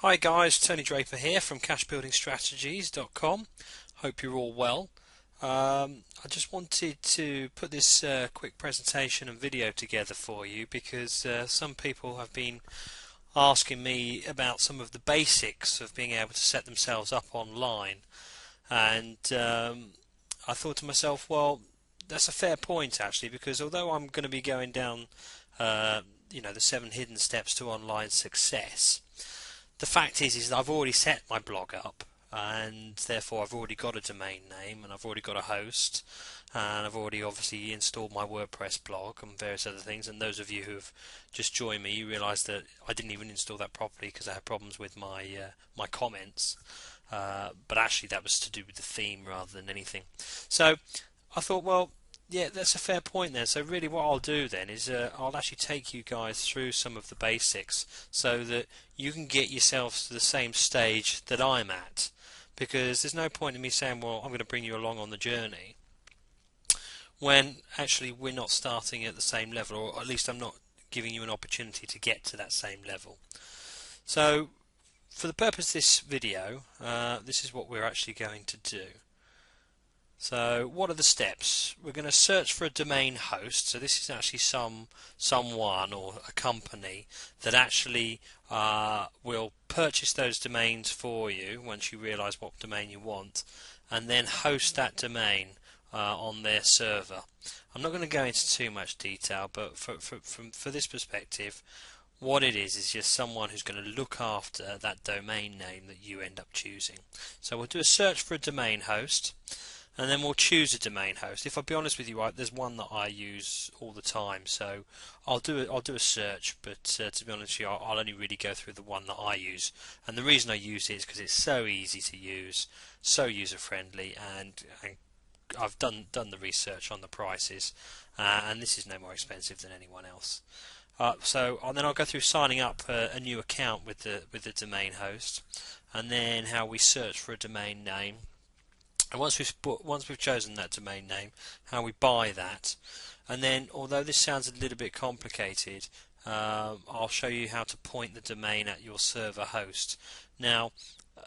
Hi guys, Tony Draper here from cashbuildingstrategies.com. Hope you're all well. I just wanted to put this quick presentation and video together for you because some people have been asking me about some of the basics of being able to set themselves up online, and I thought to myself, well, that's a fair point actually, because although I'm going to be going down the 7 hidden steps to online success, the fact is that I've already set my blog up, and therefore I've already got a domain name, and I've already got a host, and I've already obviously installed my WordPress blog and various other things. And those of you who have just joined me, you realise that I didn't even install that properly because I had problems with my comments. But actually that was to do with the theme rather than anything. So I thought, well, yeah, that's a fair point there. So really what I'll do then is I'll actually take you guys through some of the basics so that you can get yourselves to the same stage that I'm at. Because there's no point in me saying, well, I'm going to bring you along on the journey when actually we're not starting at the same level, or at least I'm not giving you an opportunity to get to that same level. So for the purpose of this video, this is what we're actually going to do. So what are the steps? We're going to search for a domain host. So this is actually someone or a company that actually will purchase those domains for you once you realize what domain you want, and then host that domain on their server. I'm not going to go into too much detail, but for this perspective, what it is just someone who's going to look after that domain name that you end up choosing. So we'll do a search for a domain host, and then we'll choose a domain host. If I'll be honest with you, right, there's one that I use all the time, so I'll do a search, but to be honest with you, I'll only really go through the one that I use. And the reason I use it is because it's so easy to use, so user friendly, and I've done the research on the prices, and this is no more expensive than anyone else. Then I'll go through signing up a new account with the domain host, and then how we search for a domain name. And once we've chosen that domain name, how we buy that. And then, although this sounds a little bit complicated, I'll show you how to point the domain at your server host. Now,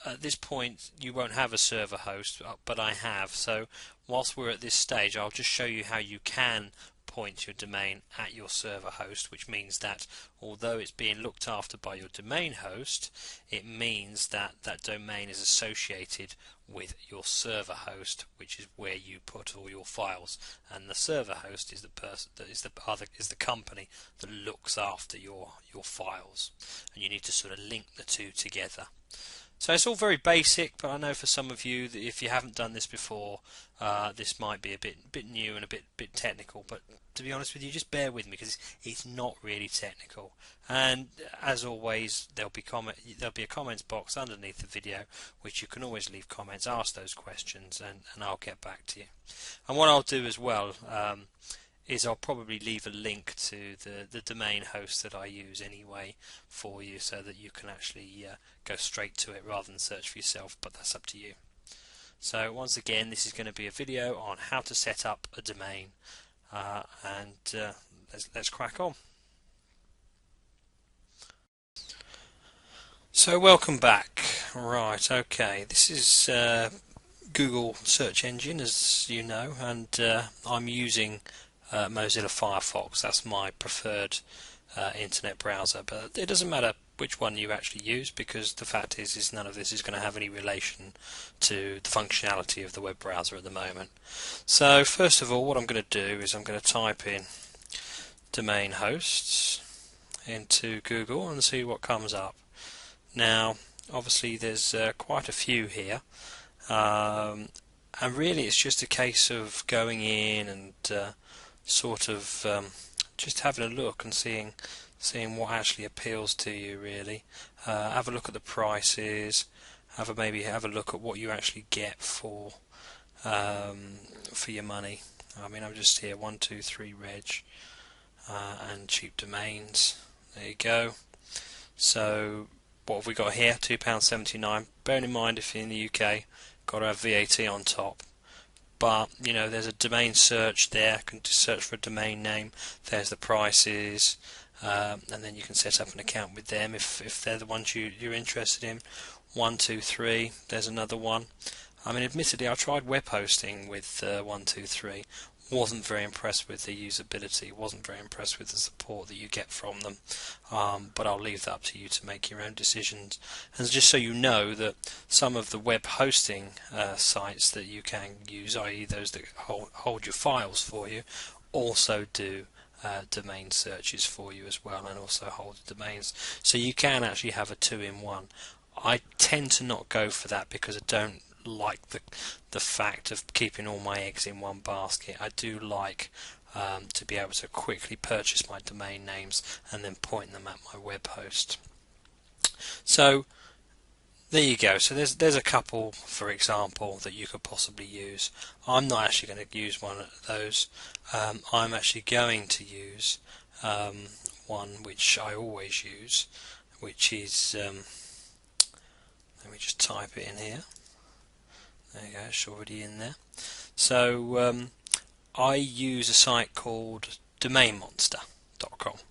at this point you won't have a server host, but I have. So whilst we're at this stage, I'll just show you how you can point your domain at your server host, which means that although it's being looked after by your domain host, it means that that domain is associated with your server host, which is where you put all your files, and the server host is the person that is the company that looks after your files, and you need to sort of link the two together. So it's all very basic, but I know for some of you that if you haven't done this before, this might be a bit new and a bit technical. But to be honest with you, just bear with me because it's not really technical. And as always, there'll be a comments box underneath the video, which you can always leave comments, ask those questions, and I'll get back to you. And what I'll do as well is I'll probably leave a link to the domain host that I use anyway for you, so that you can actually go straight to it rather than search for yourself, but that's up to you. So once again, this is going to be a video on how to set up a domain, and let's crack on. So welcome back. Right, okay, this is Google search engine, as you know, and I'm using Mozilla Firefox. That's my preferred internet browser, but it doesn't matter which one you actually use, because the fact is none of this is going to have any relation to the functionality of the web browser at the moment. So first of all, what I'm going to do is I'm going to type in domain hosts into Google and see what comes up. Now obviously there's quite a few here, and really it's just a case of going in and sort of just having a look and seeing what actually appeals to you, really. Have a look at the prices, maybe have a look at what you actually get for your money. I mean, I'm just here 123 reg and cheap domains. There you go. So what have we got here? £2.79. Bearing in mind, if you're in the UK, got to have VAT on top. But you know, there's a domain search there. You can just search for a domain name. There's the prices. and then you can set up an account with them if they're the ones you're interested in. 123, there's another one. I mean, admittedly, I tried web hosting with 123. Wasn't very impressed with the usability. Wasn't very impressed with the support that you get from them. But I'll leave that up to you to make your own decisions. And just so you know that some of the web hosting sites that you can use, i.e., those that hold your files for you, also do domain searches for you as well, and also hold domains. So you can actually have a two-in-one. I tend to not go for that because I don't like the fact of keeping all my eggs in one basket. I do like to be able to quickly purchase my domain names and then point them at my web host. So there you go. So there's a couple, for example, that you could possibly use. I'm not actually going to use one of those. I'm actually going to use one which I always use, which is let me just type it in here. There you go, it's already in there. So I use a site called domainmonster.com.